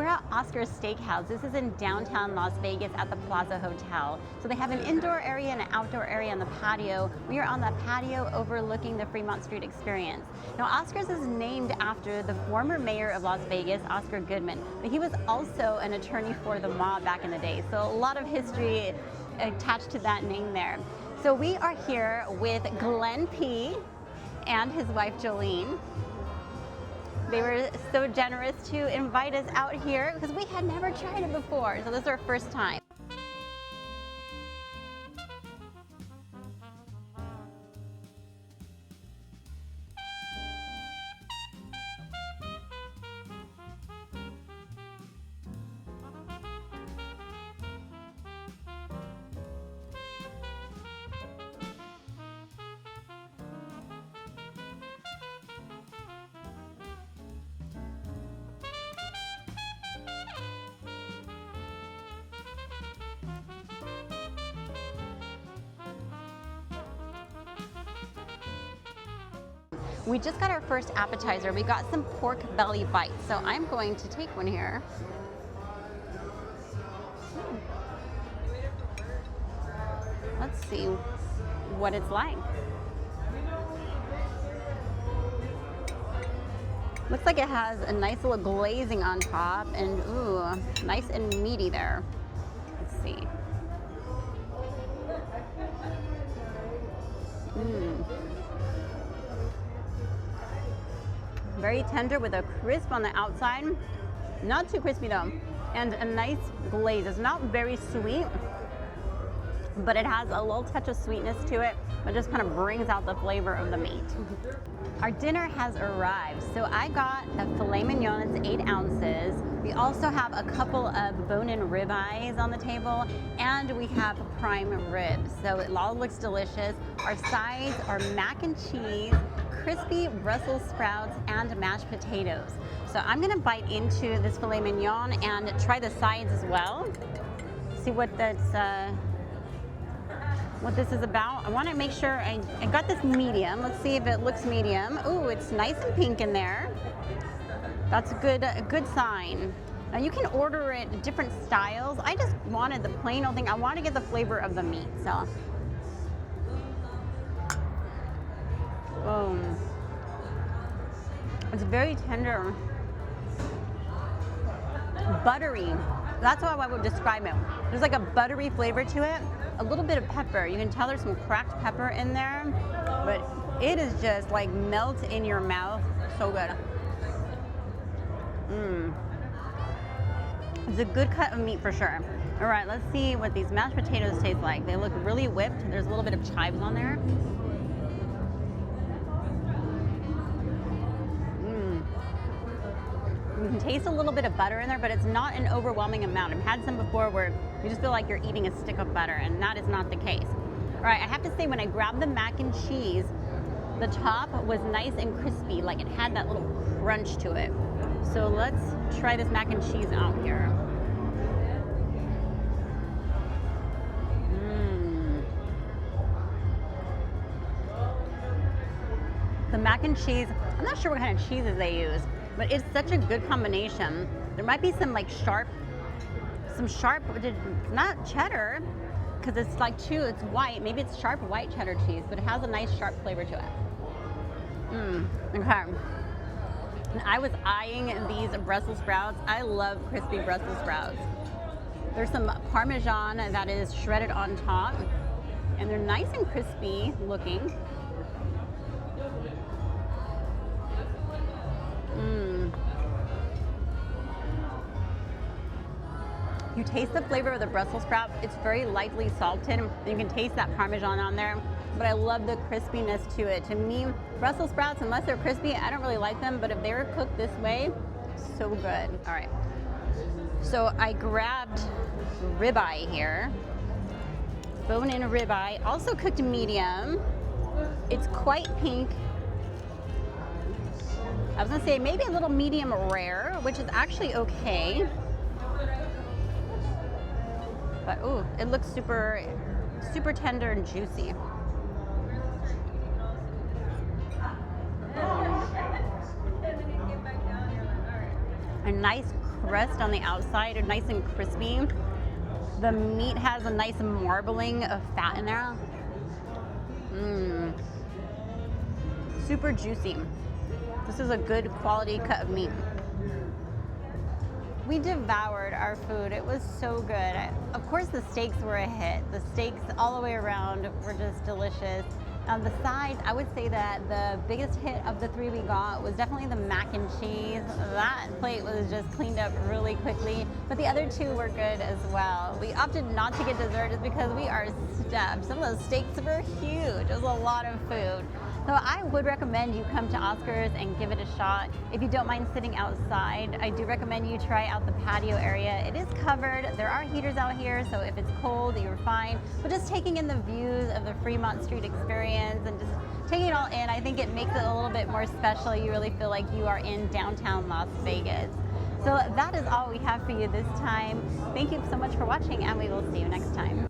We're at Oscar's Steakhouse. This is in downtown Las Vegas at the Plaza Hotel. So they have an indoor area and an outdoor area on the patio. We are on the patio overlooking the Fremont Street Experience. Now, Oscar's is named after the former mayor of Las Vegas, Oscar Goodman, but he was also an attorney for the mob back in the day. So a lot of history attached to that name there. So we are here with Glenn P. and his wife Jolene. They were so generous to invite us out here because we had never tried it before, so this is our first time. We just got our first appetizer. We got some pork belly bites, so I'm going to take one here. Let's see what it's like. Looks like it has a nice little glazing on top and ooh, nice and meaty there. Let's see. Very tender with a crisp on the outside. Not too crispy though. And a nice glaze. It's not very sweet, but it has a little touch of sweetness to it, but just kind of brings out the flavor of the meat. Our dinner has arrived. So I got a filet mignon, it's 8 ounces. We also have a couple of bone-in ribeyes on the table, and we have prime ribs. So it all looks delicious. Our sides are mac and cheese, crispy Brussels sprouts, and mashed potatoes. So I'm gonna bite into this filet mignon and try the sides as well. See what this is about. I wanna make sure I got this medium. Let's see if it looks medium. Ooh, it's nice and pink in there. That's a good sign. Now you can order it different styles. I just wanted the plain old thing. I want to get the flavor of the meat, so. Boom. It's very tender. Buttery. That's how I would describe it. There's like a buttery flavor to it. A little bit of pepper. You can tell there's some cracked pepper in there, but it is just like melt in your mouth. So good. It's a good cut of meat for sure. All right, let's see what these mashed potatoes taste like. They look really whipped. There's a little bit of chives on there. You can taste a little bit of butter in there, but it's not an overwhelming amount. I've had some before where you just feel like you're eating a stick of butter, and that is not the case. All right, I have to say, when I grabbed the mac and cheese, the top was nice and crispy, like it had that little crunch to it. So let's try this mac and cheese out here. The mac and cheese, I'm not sure what kind of cheeses they use, but it's such a good combination. There might be some like sharp, not cheddar, because it's like it's white. Maybe it's sharp white cheddar cheese, but it has a nice sharp flavor to it. Okay. And I was eyeing these Brussels sprouts. I love crispy Brussels sprouts. There's some Parmesan that is shredded on top, and they're nice and crispy looking. You taste the flavor of the Brussels sprout. It's very lightly salted. You can taste that Parmesan on there, but I love the crispiness to it. To me, Brussels sprouts, unless they're crispy, I don't really like them, but if they're cooked this way, so good. All right, so I grabbed ribeye here. Bone-in ribeye, also cooked medium. It's quite pink. I was gonna say maybe a little medium rare, which is actually okay. But ooh, it looks super tender and juicy. A nice crust on the outside, nice and crispy. The meat has a nice marbling of fat in there. Super juicy. This is a good quality cut of meat. We devoured our food. It was so good. Of course, the steaks were a hit. The steaks all the way around were just delicious. On the sides, I would say that the biggest hit of the three we got was definitely the mac and cheese. That plate was just cleaned up really quickly, but the other two were good as well. We opted not to get dessert just because we are stuffed. Some of those steaks were huge. It was a lot of food. So I would recommend you come to Oscar's and give it a shot. If you don't mind sitting outside, I do recommend you try out the patio area. It is covered. There are heaters out here, so if it's cold, you're fine. But just taking in the views of the Fremont Street experience and just taking it all in, I think it makes it a little bit more special. You really feel like you are in downtown Las Vegas. So that is all we have for you this time. Thank you so much for watching, and we will see you next time.